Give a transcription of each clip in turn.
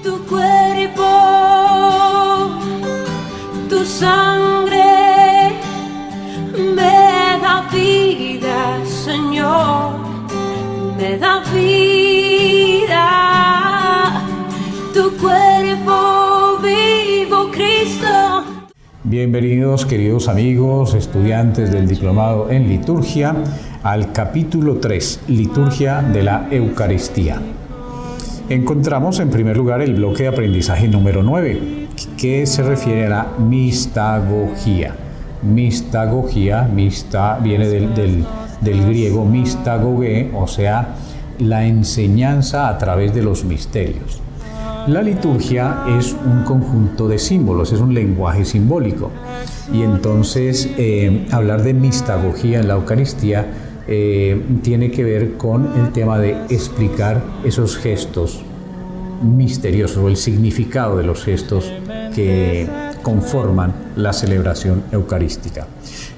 tu cuerpo, tu sangre me da vida, Señor, me da vida, tu cuerpo vivo, Cristo. Bienvenidos, queridos amigos, estudiantes del Diplomado en Liturgia, al capítulo 3, Liturgia de la Eucaristía. Encontramos en primer lugar el bloque de aprendizaje número 9, que se refiere a la mistagogía. Mistagogía, viene del griego mistagoge, o sea, la enseñanza a través de los misterios. La liturgia es un conjunto de símbolos, es un lenguaje simbólico. Y entonces hablar de mistagogía en la Eucaristía tiene que ver con el tema de explicar esos gestos misteriosos o el significado de los gestos que conforman la celebración eucarística.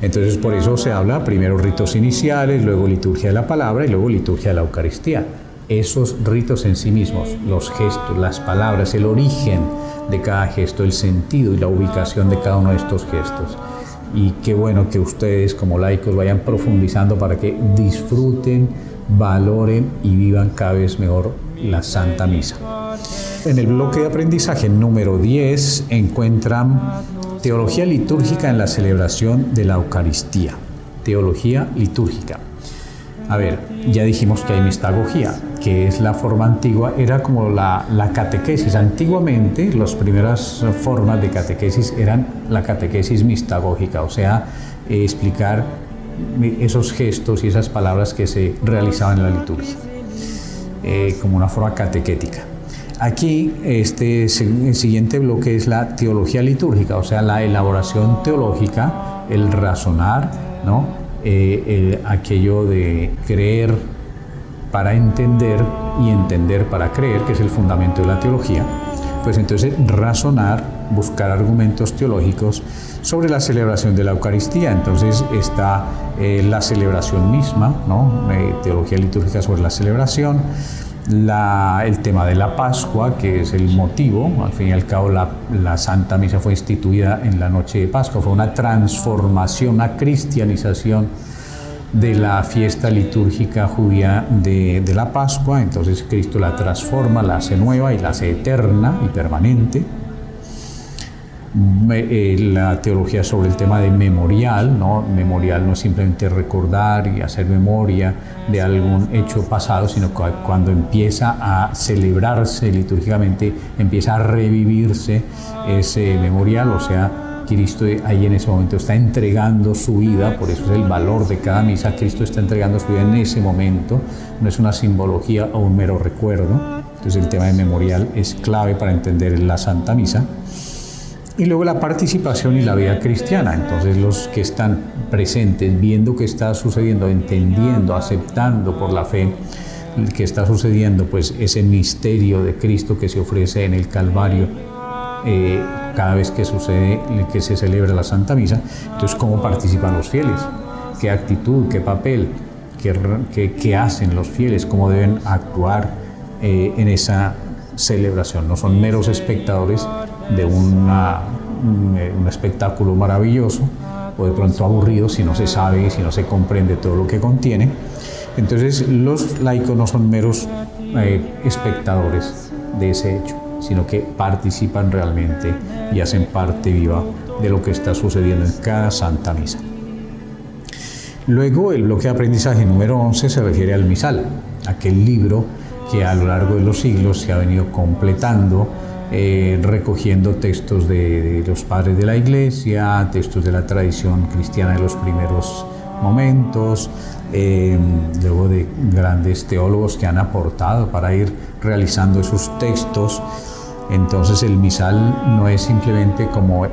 Entonces por eso se habla primero ritos iniciales, luego liturgia de la palabra y luego liturgia de la Eucaristía. Esos ritos en sí mismos, los gestos, las palabras, el origen de cada gesto, el sentido y la ubicación de cada uno de estos gestos. Y qué bueno que ustedes como laicos vayan profundizando para que disfruten, valoren y vivan cada vez mejor la Santa Misa. En el bloque de aprendizaje número 10 encuentran teología litúrgica en la celebración de la Eucaristía. Teología litúrgica. A ver, ya dijimos que hay mistagogía, que es la forma antigua, era como la catequesis. Antiguamente las primeras formas de catequesis eran la catequesis mistagógica, o sea, explicar esos gestos y esas palabras que se realizaban en la liturgia, como una forma catequética. Aquí, el siguiente bloque es la teología litúrgica, o sea, la elaboración teológica, el razonar, ¿no? Aquello de creer para entender y entender para creer, que es el fundamento de la teología. Pues entonces razonar, buscar argumentos teológicos sobre la celebración de la Eucaristía. Entonces está la celebración misma, ¿no? Teología litúrgica sobre la celebración, el tema de la Pascua, que es el motivo. Al fin y al cabo la Santa Misa fue instituida en la noche de Pascua, fue una transformación, una cristianización de la fiesta litúrgica judía de la Pascua. Entonces Cristo la transforma, la hace nueva y la hace eterna y permanente. La teología sobre el tema de memorial, ¿no? Memorial no es simplemente recordar y hacer memoria de algún hecho pasado, sino que cuando empieza a celebrarse litúrgicamente, empieza a revivirse ese memorial, o sea, Cristo ahí en ese momento está entregando su vida, por eso es el valor de cada misa. Cristo está entregando su vida en ese momento, no es una simbología o un mero recuerdo. Entonces el tema de memorial es clave para entender la Santa Misa. Y luego la participación y la vida cristiana. Entonces los que están presentes, viendo qué está sucediendo, entendiendo, aceptando por la fe que está sucediendo, pues ese misterio de Cristo que se ofrece en el Calvario cada vez que sucede, que se celebra la Santa Misa. Entonces, ¿cómo participan los fieles? ¿Qué actitud, qué papel, qué hacen los fieles? ¿Cómo deben actuar en esa celebración? No son meros espectadores de un espectáculo maravilloso o de pronto aburrido si no se sabe y si no se comprende todo lo que contiene. Entonces los laicos no son meros espectadores de ese hecho, sino que participan realmente y hacen parte viva de lo que está sucediendo en cada Santa Misa. Luego el bloque de aprendizaje número 11 se refiere al misal, aquel libro que a lo largo de los siglos se ha venido completando, recogiendo textos de los padres de la Iglesia, textos de la tradición cristiana de los primeros momentos, luego de grandes teólogos que han aportado para ir realizando esos textos. Entonces el misal no es simplemente como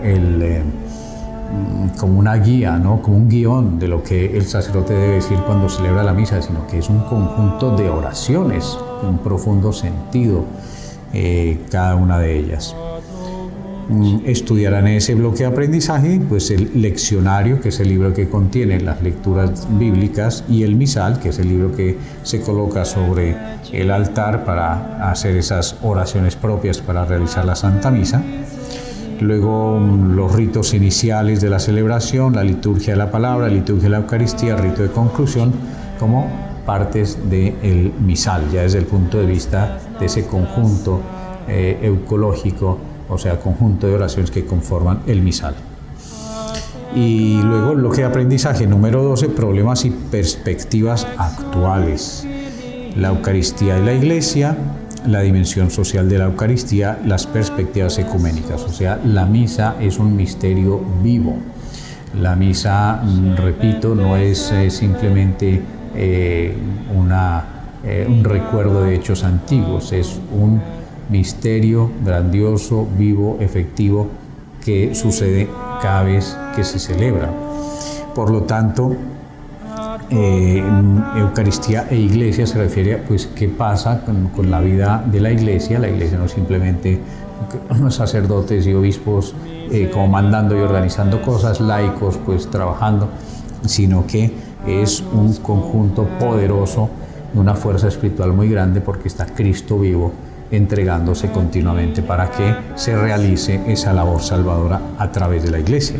una guía, ¿no? Como un guión de lo que el sacerdote debe decir cuando celebra la misa, sino que es un conjunto de oraciones, un profundo sentido cada una de ellas. Estudiarán en ese bloque de aprendizaje pues el leccionario, que es el libro que contiene las lecturas bíblicas, y el misal, que es el libro que se coloca sobre el altar para hacer esas oraciones propias para realizar la Santa Misa. Luego los ritos iniciales de la celebración, la liturgia de la palabra, la liturgia de la Eucaristía, rito de conclusión, como partes del misal, ya desde el punto de vista de ese conjunto eucológico, o sea, conjunto de oraciones que conforman el misal. Y luego lo que aprendizaje número 12, problemas y perspectivas actuales. La Eucaristía y la Iglesia, la dimensión social de la Eucaristía, las perspectivas ecuménicas, o sea, la misa es un misterio vivo. La misa, repito, no es simplemente un recuerdo de hechos antiguos, es un misterio grandioso, vivo, efectivo, que sucede cada vez que se celebra. Por lo tanto, Eucaristía e Iglesia se refiere a pues, qué pasa con la vida de la Iglesia. La Iglesia no es simplemente sacerdotes y obispos como mandando y organizando cosas, laicos pues trabajando, sino que es un conjunto poderoso de una fuerza espiritual muy grande, porque está Cristo vivo entregándose continuamente para que se realice esa labor salvadora a través de la Iglesia.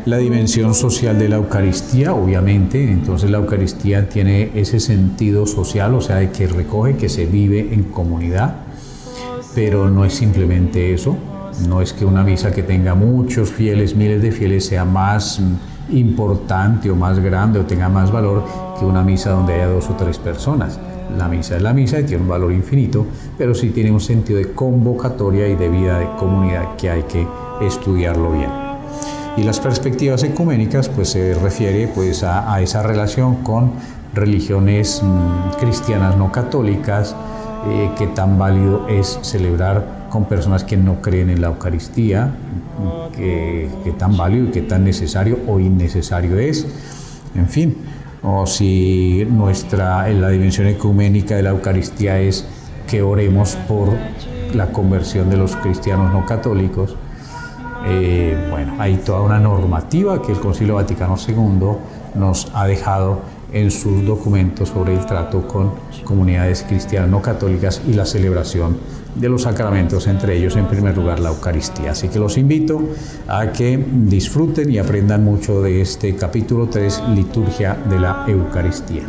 La dimensión social de la Eucaristía, obviamente, entonces la Eucaristía tiene ese sentido social, o sea, de que recoge, que se vive en comunidad, pero no es simplemente eso, no es que una misa que tenga muchos fieles, miles de fieles, sea más importante o más grande o tenga más valor que una misa donde haya 2 o 3 personas. La misa es la misa y tiene un valor infinito, pero sí tiene un sentido de convocatoria y de vida de comunidad que hay que estudiarlo bien. Y las perspectivas ecuménicas pues se refiere pues a esa relación con religiones cristianas no católicas, qué tan válido es celebrar con personas que no creen en la Eucaristía, qué tan válido y qué tan necesario o innecesario es, en fin. O si la dimensión ecuménica de la Eucaristía es que oremos por la conversión de los cristianos no católicos. Bueno, hay toda una normativa que el Concilio Vaticano II nos ha dejado en sus documentos sobre el trato con comunidades cristianas no católicas y la celebración de los sacramentos, entre ellos en primer lugar la Eucaristía. Así que los invito a que disfruten y aprendan mucho de este capítulo 3, Liturgia de la Eucaristía.